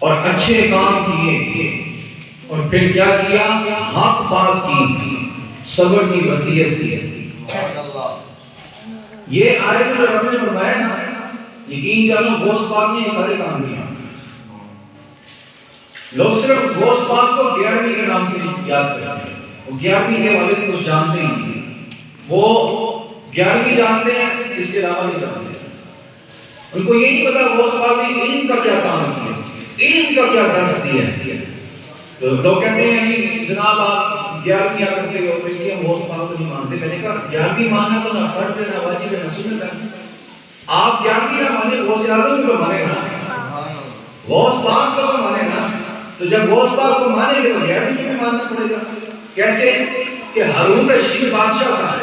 اور اچھے کام کیے، اور پھر کیا کیا؟ حق بات کی، صبر کی وصیت کی۔ یہ آیت جو رب نے فرمایا نا، یقین جانو غوث پاک نے یہ سارے کام کیا۔ لوگ صرف غوث پاک کو 11ویں کے نام سے یاد کرتے ہیں، وہ 11ویں کے والے سے کچھ جانتے ہی نہیں، وہ 11ویں جانتے ہیں، اس کے علاوہ نہیں جانتے۔ ان کو یہ نہیں پتا غوث پاک نے علم کا کیا کام کیا، علم کا کیا درس دیا ہے۔ تو لوگ کہتے ہیں جناب آپ 11ویں آ کرتے ہو، اس لیے ہم غوث پاک کو نہیں مانتے۔ میں نے کہا 11ویں ماننا تو نہ فرض ہے، نہ واجب ہے، نہ سنت ہے۔ آپ 11ویں نہ مانے، غوث اعظم کو مانے نا، غوث پاک کو مانے نا۔ تو جب غوث پاک کو مانیں گے تو 11ویں میں ماننا پڑے گا۔ کیسے کہ ہارون رشید بادشاہ کا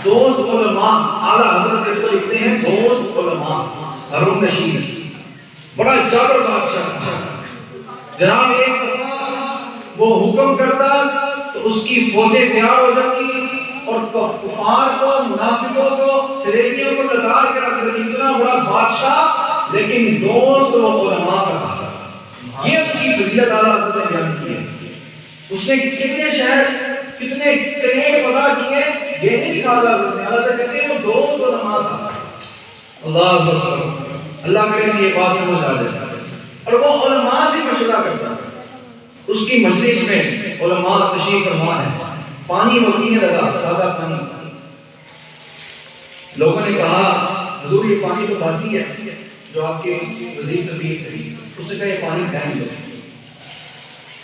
دوست علماء، اعلیٰ حضرت اس کو لکھتے ہیں دوست علماء، ہارون رشید بڑا جابر بادشاہ تھا۔ جناب ایک وہ حکم کرتا تو اس کی فوجیں تیار ہو جاتی اور کفار کو، منافقوں کو، سریکیوں کو لتاڑ کے رکھ دیتی۔ اتنا بڑا بادشاہ لیکن دوست و علماء کا تھا۔ یہ اس کی فضیلت اعلیٰ حضرت نے بیان کی ہے۔ اس نے کتنے شہر، کتنے ٹرین پتا کیے، یہ نہیں کہا حضرت نے، حضرت کہتے ہیں وہ دوست علماء تھا۔ اللہ اکبر، اللہ کرے کہ یہ بات سمجھ آ جائے۔ اور وہ علماء سے مشورہ کرتا تھا۔ اس کی مجلس میں علماء تشریف فرما ہے، پانی ہوتی ہے لگا، سادہ پانی۔ لوگوں نے کہا حضور یہ پانی تو باسی ہے جو آپ کے وزیر سے پیش کری۔ اس نے کہا یہ پانی پھینک دو۔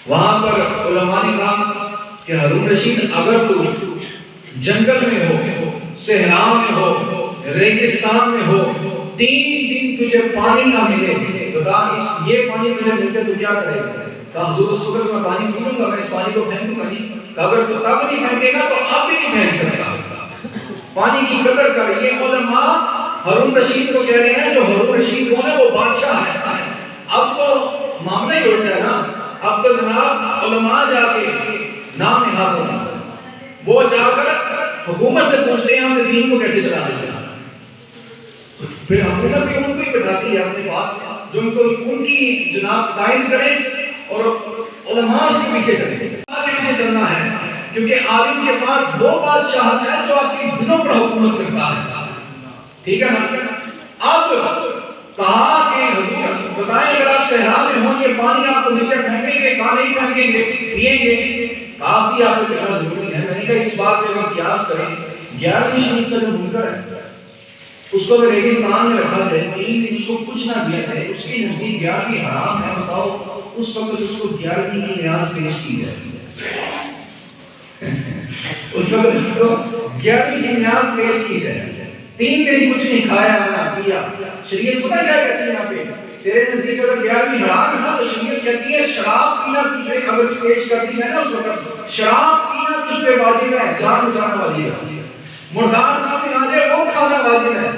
وہاں پر علماء نے کہا کہ ہارون رشید اگر تو جنگل میں ہو، صحرا میں ہو، ریگستان میں ہو، 3 دن تجھے پانی نہ ملے، بتا یہ پانی تجھے ملتے تو کیا کرے گا؟ کہا حضور اس وقت میں پانی پیوں گا، میں اس پانی کو پھینکوں گا نہیں۔ کہا اگر تو تب نہیں پھینکے گا تو اب بھی نہیں پھینک سکتا۔ پانی کی قدر کر۔ یہ علماء ہارون رشید کو کہہ رہے ہیں، جو ہارون رشید کون ہے؟ وہ بادشاہ ہے۔ اب تو معاملہ ہی ہوتا ہے نا، اب تو جناب علماء جا کے نام نہاد ہونا، وہ جا کر حکومت سے پوچھتے ہیں ہم دین کو کیسے چلا دیتے ہیں۔ پھر حکومت بھی ان کو ہی بٹھاتی ہے اپنے پاس، جو ان کی جناب تائید کرے اور علماء سے پیچھے چلنا ہے، کیونکہ عالم کے پاس وہ بادشاہت ہے جو آپ کے دلوں پر حکومت کرتا ہے۔ ٹھیک ہے نا؟ اب کہا کہ حضور بتائیں اگر آپ صحرا میں ہوں یہ پانی آپ کو نیچے پھینکیں گے، کہاں نہیں پھینکیں گے، پیئیں گے؟ کافی آپ کو کہنا ضروری ہے۔ میں نے کہا اس بات پہ اگر قیاس کریں 11ویں شریف کا جو منکر ہے اس کو اگر ریگستان میں رکھا جائے، 3 دن اس کو کچھ نہ دیا جائے، اس کے نزدیک 11ویں حرام ہے، بتاؤ اس وقت اس کو 11ویں کی نیاز پیش کی جائے، اس وقت اس کو 11ویں کی نیاز پیش کی جائے۔ 3 دن کچھ نہیں کھایا نہ پیا۔ شریعت پتہ کیا کہتی ہے یہاں پہ؟ تیرے نزدیک اگر 11ویں حرام ہے تو شریعت کہتی ہے شراب پینا تجھے اگر پیش کرتی ہے نا اس وقت شراب پینا تجھ پہ واجب ہے، جان بچانا واجب ہے۔ مردار سامنے آ جائے وہ کھانا واجب ہے،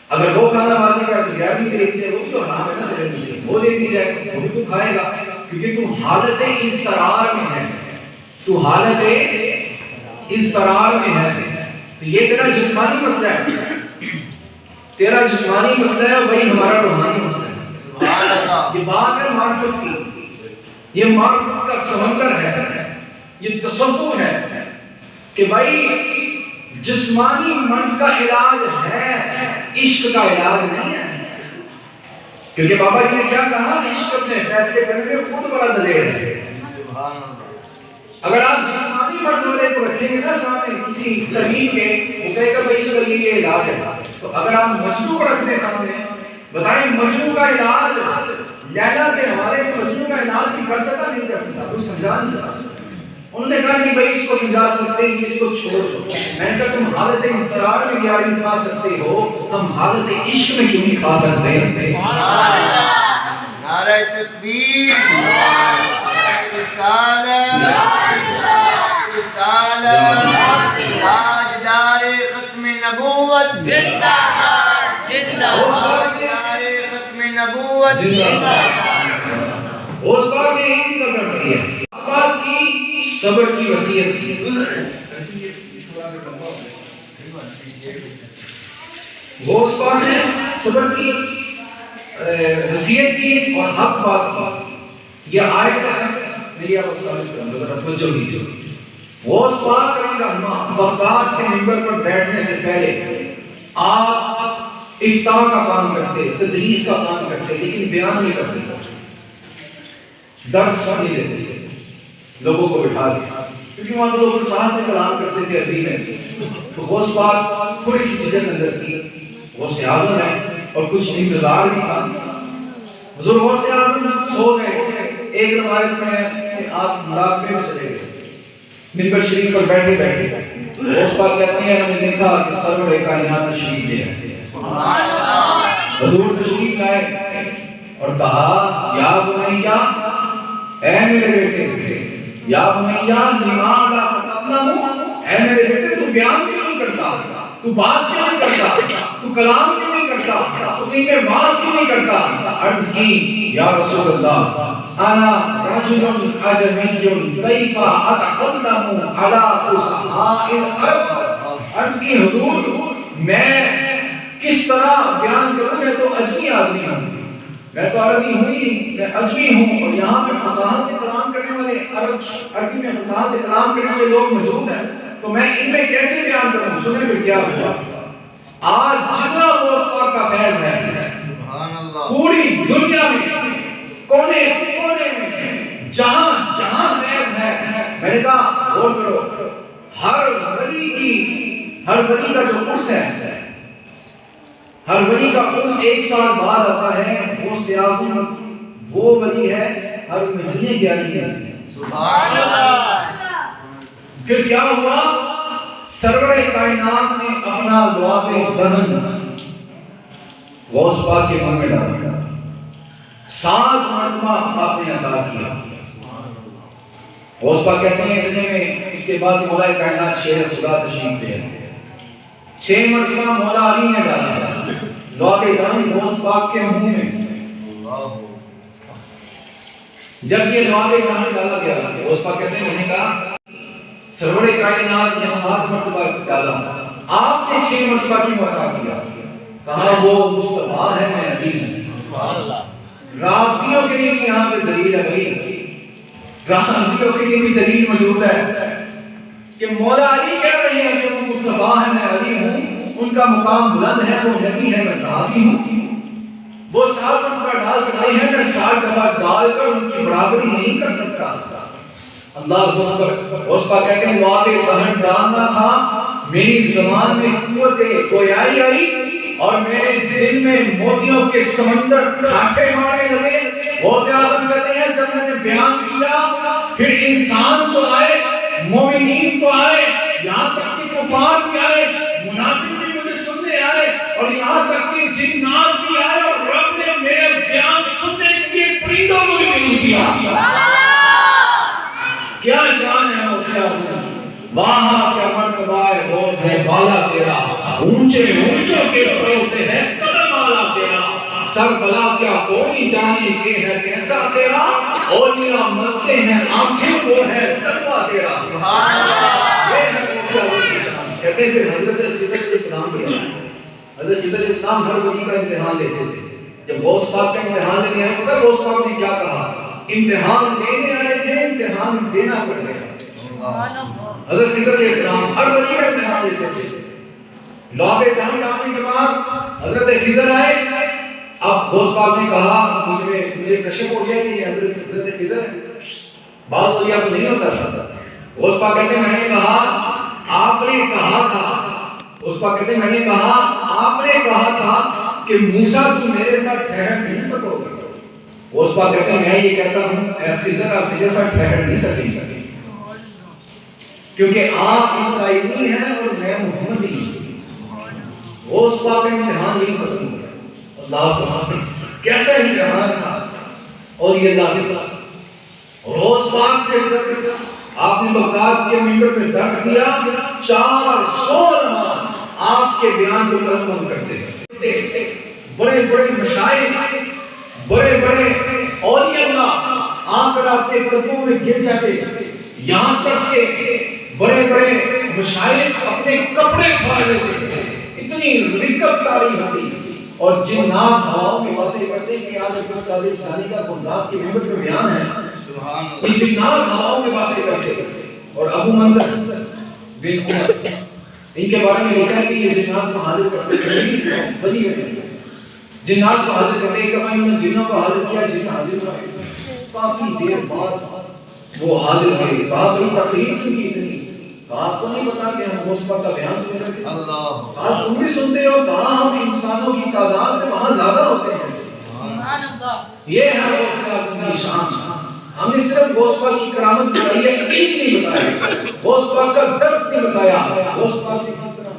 اگر وہ کھانا واجب ہے تو 11ویں کے لیے وہ تو حرام ہے نا تیرے نزدیک، وہ دے دی جائے وہ بھی تو کھائے گا، کیونکہ تو حالت اضطرار میں ہے، تو حالت اضطرار میں ہے۔ تو یہ تیرا جسمانی مسئلہ ہے، تیرا جسمانی مسئلہ ہے، وہی ہمارا روحانی مسئلہ ہے۔ یہ بات ہے معرفت کی، یہ معرفت کا سمندر ہے، یہ تصور ہے کہ بھائی جسمانی مرض کا علاج ہے، عشق کا علاج نہیں ہے۔ کیونکہ بابا جی نے کیا کہا؟ عشق اپنے فیصلے کرنے میں خود بڑا دلیر ہے۔ اگر آپ جسمانی مرض والے کو رکھیں گے نا سامنے کسی طبیب کے، وہ کہے گا بھائی اس کا یہ علاج ہے، تو اگر آپ مجنون کو رکھتے سامنے، بتائیں مجنون کا علاج لیلا کے حوالے سے مجنون کا علاج بھی کر سکتا نہیں کر سکتا، کوئی سمجھا نہیں سکتا۔ انہوں نے کہا کہ بھائی اس کو سمجھا سکتے ہیں، اس کو چھوڑ دو۔ میں نے کہا تم حالت اضطرار میں کیا نہیں کھا سکتے ہو، ہم حالت عشق میں کیوں نہیں کھا سکتے ہیں؟ نعرہ تکبیر، رسالت، رسالت، تاجدار ختم نبوت زندہ باد، زندہ باد، تاجدار ختم نبوت زندہ باد۔ اس بات نے یہی قدر کی ہے، بات کی صبر کی وصیت کی۔ وہ اس بات نے صبر کی حیثیت کی اور حق بات یہ آیت ہے میری آپ توجہ دیجیے. غوث پاک رحمہ اللہ بغداد کے منبر پر بیٹھنے سے پہلے آپ افتاء کا کام کرتے, تدریس کا کام کرتے, لیکن بیان نہیں کرتے, درس نہیں دیتے لوگوں کو بٹھا دیا, کیونکہ وہاں لوگ ساتھ سے کلام کرتے تھے عربی میں. تو غوث پاک تھوڑی سی جھجک اندر کی, غوث اعظم ہے اور کچھ انتظار بھی تھا. حضور غوث اعظم سو گئے. ایک روایت میں ہے کہ آپ مراقبے میں چلے گئے, منبر شریف پر بیٹھے بیٹھے غوث پاک کہتے ہیں ہم نے دیکھا کہ سرور کائنات تشریف لے آئے. حضور تشریف لائے اور کہا یا بنیا, اے میرے بیٹے, یا بنیا لماذا تتکلم, اے میرے بیٹے تو بیان کیوں نہیں کرتا, تو بات کیوں نہیں کرتا, تو کلام کیوں نہیں کرتا, تو دین میں واعظ کیوں نہیں کرتا. عرض کی یا رسول اللہ انا رجل عجمی کیف اتکلم علی فصحاء العرب. عرض کی حضور میں کس طرح بیان کروں, میں تو عجمی آدمی ہوں, میں تو عربی ہوں ہی, میں عجمی ہوں, اور یہاں پہ فصاحت سے کلام کرنے والے عربی میں فصاحت سے کلام کرنے والے لوگ موجود ہیں, تو میں ان میں کیسے بیان کروں. سنیں پھر کیا ہوا. آج جتنا غوث پاک کا فیض ہے پوری دنیا میں کونے کونے میں جہاں جہاں فیض ہے, میں نے کہا غور کرو, ہر ولی کا جو عرس ہے, ہر ولی کا عرس ایک سال بعد آتا ہے. غوث اعظم وہ ولی ہے ہر مہینے گیاری ہے. سبحان اللہ. پھر کیا ہوا, سرور کائنات نے اپنا لعاب دہن غوث پاک کے منہ میں ڈالا, 7 مرتبہ آپ نے عطا کیا. غوث پاک کہتے ہیں اتنے میں اس کے بعد مولا کائنات شیر خدا تشریف لے آئے. 6 مرتبہ مولا علی نے ڈالا لعاب دہن غوث پاک کے منہ میں. جب یہ لعاب دہن ڈالا گیا, غوث پاک کہتے ہیں انہوں نے کہا سرور کائنات نے 7 مرتبہ ڈالا, آپ نے 6 مرتبہ کیوں عطا کیا. کہا وہ مصطفیٰ ہے, میں علی ہوں. رافضیوں کے لیے بھی یہاں پہ دلیل ہے بھائی, رافضیوں کے لیے بھی دلیل موجود ہے کہ مولا علی کہہ رہے ہیں کہ وہ مصطفیٰ ہے, میں علی ہوں, ان کا مقام بلند ہے, وہ نبی ہے, میں صحابی ہوں. وہ 7 مرتبہ ڈال سکتے ہیں, میں 60 دفعہ ڈال کر ان کی برابری نہیں کر سکتا. اللہ اکبر. اس کا کہتے ہیں لعاب دہن ڈالنا تھا, میری زبان میں قوت گویائی آئی اور میرے دل میں موتیوں کے سمندر ٹھاٹھے مارنے لگے. غوث اعظم کہتے ہیں جب میں نے بیان کیا پھر انسان تو آئے, مومنین تو آئے, یہاں تک کہ کفار بھی آئے, منافق بھی مجھے سننے آئے, اور یہاں تک کہ جنات بھی آئے, اور رب نے میرے بیان سننے کے لیے پرندوں کو بھی نہیں دیا. کیا شان ہے غوث اعظم, وہاں کیا مرتبہ ہے غوث ہے بالا تیرا, اونچے اونچوں کے سروں سے ہے قدم آلا تیرا. سر بلا کیا کوئی جانے کے ہے کیسا تیرا, اولیاء مرتے ہیں آنکھیں وہ ہے تقویٰ تیرا. سبحان اللہ. یہ ہے غوث اعظم کی شان. کہتے ہیں پھر حضرت خضر علیہ السلام بھی آئے. حضرت خضر علیہ السلام ہر ولی کا امتحان لیتے تھے. جب غوث پاک کا امتحان لینے آئے, پتہ غوث پاک نے کیا کہا, امتحان دینے آئے تھے, امتحان دینا پڑ گیا. حضرت خضر علیہ السلام ہر ولی کا امتحان لیتے تھے. لعاب دہن ڈالنے کے بعد حضرت خضر آئے. اب غوث پاک نے کہا مجھے کشف ہو گیا کہ یہ حضرت خضر ہے. بعض اولیاء کو نہیں ہوتا تھا. غوث پاک کہتے ہیں میں نے کہا آپ نے کہا تھا, غوث پاک کہتے ہیں میں نے کہا آپ نے کہا تھا کہ موسیٰ تم میرے ساتھ ٹھہر نہیں سکو گے. غوث پاک کہتے ہیں میں یہ کہتا ہوں اے خضر آپ میرے ساتھ ٹھہر نہیں سکیں, کیونکہ آپ اسرائیلی ہیں اور میں محمدی ہوں. غوث پاک کا امتحان نہیں ختم ہوا. اللہ اکبر, کیسا امتحان تھا. اور یہ لازم تھا. غوث پاک کے آپ نے بغداد کے منبر پہ درس دیا, 400 علماء آپ کے بیان کو قبول کرتے ہیں. بڑے بڑے مشائخ, بڑے بڑے اولیاء اللہ آپ آپ کے قدموں میں گر جاتے, یہاں تک کہ بڑے بڑے مشائخ اپنے کپڑے پھاڑ لیتے. اتنی رکت تاری ہوتی. اور جنات ہواؤں میں باتیں کرتے ہیں کہ آج عبد القادر جیلانی کا گلداد کے ممبر پہ بیان ہے، یہ جنات ہواؤں میں باتیں کرتے ہیں۔ اور ابو منظر بن عمر ان کے بارے میں لکھا ہے کہ یہ جنات کو حاضر کرتے ہیں، بنی ہوئی ہے جنات کو حاضر کرتے ہیں، کہ انہوں نے جنوں کو حاضر کیا، جن حاضر ہوئے، کافی دیر بعد وہ حاضر ہوئے، کہا کوئی تقریر کیوں کی اتنی، کہا آپ کو نہیں پتا کہ ہم غوث کا بیان سن رہے تھے، کہا تم بھی سنتے ہو، کہا ہم انسانوں کی تعداد سے وہاں زیادہ ہوتے ہیں۔ یہ ہے غوث اعظم کی شان۔ ہم نے صرف غوث پاک کی کرامت بتائی ہے، علم نہیں بتایا، غوث پاک کا درس نہیں بتایا، غوث پاک کی کس طرح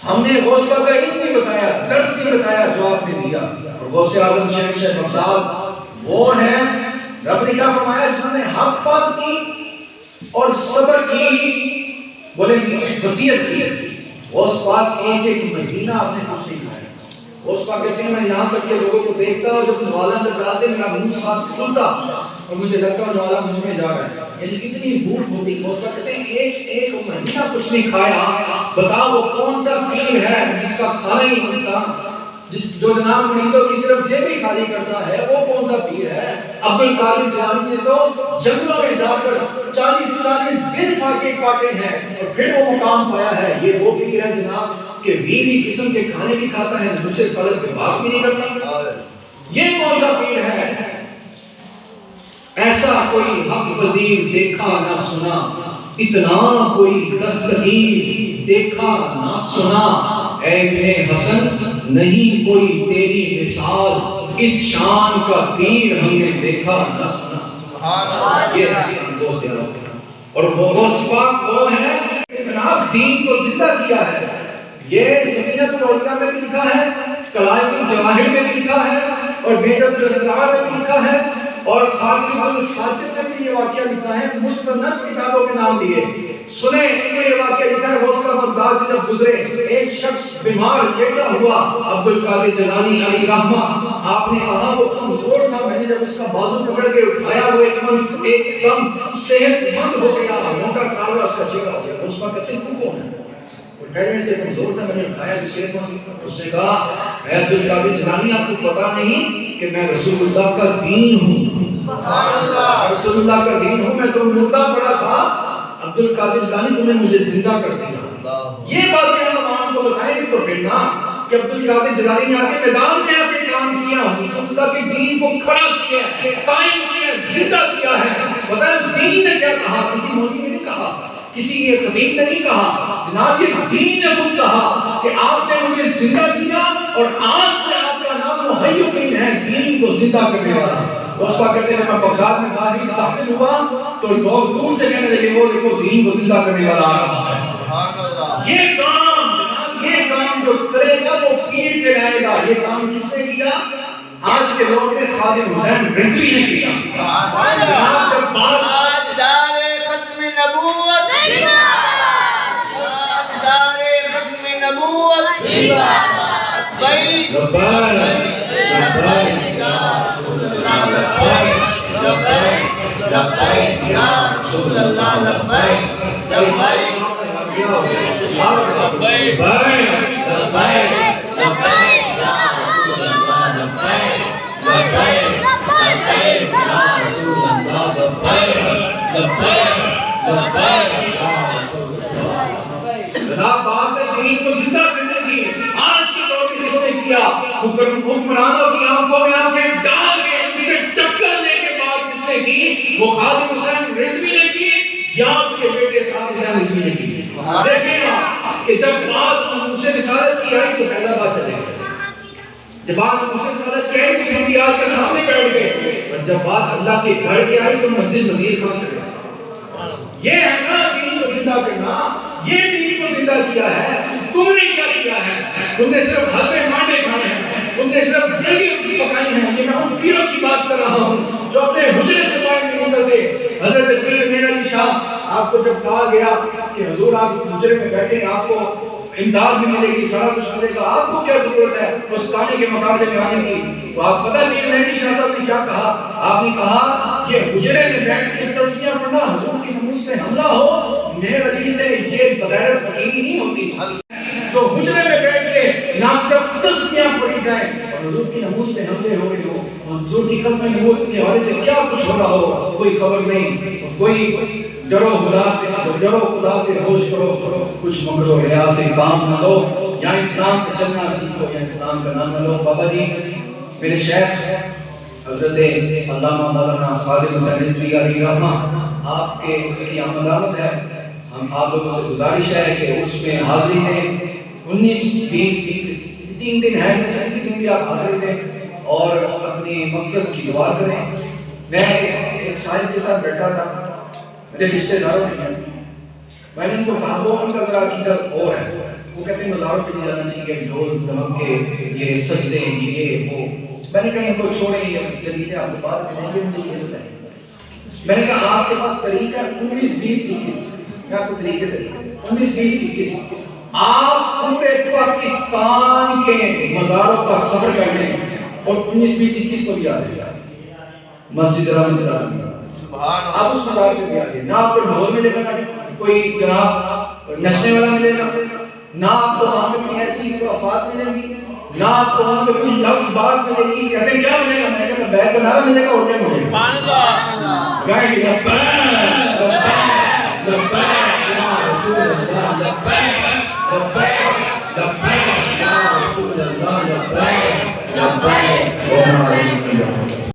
ہم نے غوث پاک کا علم نہیں بتایا، درس نہیں بتایا جو آپ نے دیا۔ اور غوث اعظم شہنشاہ بغداد وہ ہیں، رب نے کیا فرمایا، جنہوں نے حق بات کی اور صبر کی، بولے وصیت کی۔ غوث پاک ایک ایک مہینہ اپنے کچھ نہیں کھایا۔ غوث پاک کہتے ہیں میں یہاں تک کے لوگوں کو دیکھتا اور جب نوالا سے ڈالتے میرا منہ ساتھ کھلتا اور مجھے لگتا نوالا منہ میں جا رہا ہے، یعنی اتنی بھوک ہوتی۔ غوث پاک کہتے ہیں ایک ایک مہینہ کچھ نہیں کھایا، بتاؤ وہ کون سا پیر ہے جس کا کھانا ہی نہیں ہوتا، جو جناب مریدوں کی صرف جیب ہی خالی کرتا ہے، وہ کون سا پیر ہے؟ عبد القادر جیلانی نے تو جنگلوں میں جا کر 40 دن فاقے کاٹے ہیں اور پھر وہ مقام پایا ہے۔ یہ وہ پیر ہے جناب کہ 20 قسم کے کھانے بھی کھاتا ہے، دوسرے سالت کے باس بھی نہیں کرتا۔ یہ کون سا پیر ہے؟ ایسا کوئی حق پذیر دیکھا نہ سنا، اتنا کوئی دستگیر دیکھا نہ سنا، اے ابن حسن نہیں کوئی تیری مثال، اس شان کا پیر ہم نے دیکھا نہ سنا۔ یہ غوث اعظم اور غوث پاک وہ ہے جناب دین کو زندہ کیا ہے۔ یہ سفینۃ العلیٰ میں بھی لکھا ہے، قلائد الجواہر میں بھی لکھا ہے، اور بیضۃ الاسرار میں بھی لکھا ہے، اور خاتم الفاتح میں بھی یہ واقعہ لکھا ہے، مستند کتابوں کے نام دیے۔ سنیں ان میں یہ واقعہ لکھا ہے، غوث پاک بغداد سے جب گزرے، ایک شخص بیمار لیٹا ہوا، عبد القادر جیلانی علیہ رحمہ، آپ نے کہا وہ کمزور تھا، میں نے جب اس کا بازو پکڑ کے اٹھایا وہ ایک دم صحت مند ہو گیا، موٹا کالا اس کا چہرہ ہو گیا۔ غوث پاک کہتے ہیں تو کون ہے؟ پہلے سے کمزور تھا، میں نے اٹھایا دوسرے کو، اس نے کہا اے عبد القادر جیلانی آپ کو پتا نہیں کہ میں رسول اللہ کا دین ہوں، رسول اللہ کا دین ہوں، میں تو مردہ پڑا تھا، عبد القادر جیلانی تمہیں مجھے زندہ کر دیا۔ یہ باتیں ہم عوام کو بتائیں گے تو پھر نا کہ عبد القادر جیلانی نے آ کے میدان میں آ کے کام کیا، رسول اللہ کے دین کو کھڑا کیا، قائم کیا، زندہ کیا ہے۔ بتائیں اس دین نے کیا کہا؟ کسی مولوی نے نہیں کہا، کسی یہ خطیب نے نہیں کہا، جناب یہ دین نے خود کہا کہ آپ نے مجھے زندہ کیا اور آج سے آپ کا نام محی الدین ہے، دین کو زندہ کرنے والا۔ غوث پاک کہتے ہیں میں بغداد میں داخل ہوا تو لوگ دور سے کہنے لگے وہ دیکھو دین کو زندہ کرنے والا آ رہا ہے۔ یہ کام جناب یہ کام جو کرے گا وہ پیر کے رہے گا۔ یہ کام کس نے کیا؟ آج کے دور میں خادم حسین رضوی نے کیا۔ جناب جب بات ختم نبوت نبوت لبیک لبیک لبیک یا رسول اللہ لبیک لبیک لبیک حکمرانوں کی آنکھوں میں آنکھیں ڈال کے ان سے ٹکر لے کے بات کس نے کی؟ وہ خادم حسین رضوی نے کی یا اس کے بیٹے صاحب حسین رضوی نے کی؟ دیکھیں نا کہ جب بات اسے رسالت کی آئی تو پہلا بات چلے گئے، جب بات اسے رسالت کی آئی تو سنبیات کے سامنے بیٹھ گئے، اور جب بات اللہ کے گھر کی آئی تو مسجد مزید کام چلے گئے۔ یہ ہے نا دین کو زندہ کرنا، یہ دین کو زندہ کیا ہے۔ تم نے کیا کیا ہے؟ تم نے صرف حلوے مانڈے کھائے ہیں، تم نے صرف جلدی پکائی ہیں۔ یہ میں ان پیروں کی بات کر رہا ہوں جو اپنے حجرے سے باہر نہیں نکلتے۔ حضرت پیر میرعلی شاہ آپ کو جب کہا گیا کہ حضور آپ حجرے میں بیٹھے، آپ کو امداد بھی ملے گی، سارا کچھ ملے گا، آپ کو کیا ضرورت ہے اس کانے کے مقابلے میں آنے کی؟ تو آپ پتہ نہیں مہدی شاہ صاحب نے کیا کہا؟ آپ نے کہا یہ حجرے میں بیٹھ کے تسبیح پڑھنا حضور کی ناموس پہ حملہ ہو، میرے علی سے یہ بغیر فقیری نہیں ہوتی۔ جو حجرے میں بیٹھ کے نہ صرف تسبیح پڑھی جائیں اور حضور کی ناموس پہ حملے ہو رہے ہو، حضور کی ختم نبوت کے حوالے سے کیا کچھ ہو رہا ہو، کوئی خبر نہیں، کوئی ڈرو خدا سے روز کرو، کچھ مکرو ریا سے کام نہ لو، یا اسلام کا چلنا سیکھو یا اسلام کا نام نہ لو۔ بابا جی میرے شیخ حضرت علامہ مولانا خالد حسین رضوی علیہ رحمہ، آپ کے اس کی آمد آمد ہے، ہم آپ لوگوں سے گزارش ہے کہ اس میں حاضری دیں، 19 20 3 دن ہے، اسی دن بھی آپ حاضری دیں اور اپنی مغفرت کی دعا کریں۔ میں ایک صاحب کے ساتھ بیٹھا تھا، میرے رشتے داروں نے، میں نے ان کو کہا وہ ان کا ذرا عقیدت اور ہے، وہ کہتے ہیں مزاروں پہ نہیں جانا چاہیے، ڈھول دھمک کے یہ سجدے یہ وہ، میں نے کہا ان کو چھوڑیں یہ طریقے آپ کو بات کریں گے، مجھے یہ بتائیں۔ میں نے کہا آپ کے پاس طریقہ 19 20 21، میں آپ کو طریقے دیں 19 20 21، آپ پورے پاکستان کے مزاروں کا سفر کر لیں اور 19 20 21 کو بھی آ جائے مسجد رحمت اللہ، آپ اس مزار پہ بھی آئیے، نہ آپ کو ڈھول ملے گا، کوئی جناب نچنے والا ملے گا، نہ آپ کو وہاں پہ کوئی ایسی خرافات ملے گی، نہ آپ کو وہاں پہ کوئی لفظ بات ملے گی۔ کہتے ہیں کیا ملے گا؟ میں کہتا بیت کا نعرہ ملے گا اور کیا ملے گا؟ گائیں گے لبیک لبیک لبیک یا رسول اللہ، لبیک لبیک